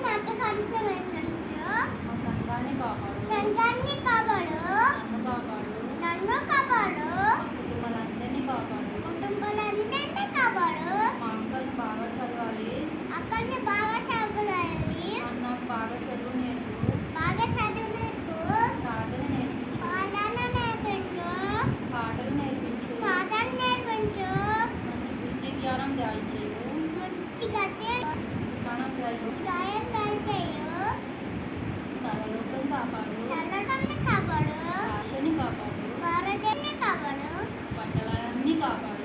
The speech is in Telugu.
నాకు కంచె వేసంటు మా సంఘాన్ని కాపాడు సంఘాన్ని కాపాడు నన్ను కాపాడు నన్ను కాపాడు కుటుంబాలందరినీ కాపాడు కుటుంబాలందరినీ కాపాడు మా అక్కల్ని బాగా చదవాలి అక్కడిని బాగా చదవాలి నాకు బాగా చదువు నేర్పు బాగా చదువులకు ప్రార్థన నేర్పించు పాఠాలు నేర్పించు పాటలు నేర్పించు పాఠాలు నేర్పించు మంచి బుద్ధి జ్ఞానం దయచేయు జ్ఞానం దయచేయు గాయం దయచేయు సర్వలోకం కాపాడు చల్లగాన్ని కాపాడు భాషని కాపాడు భారతాన్ని కాపాడు పట్టణాలన్నీ కాపాడు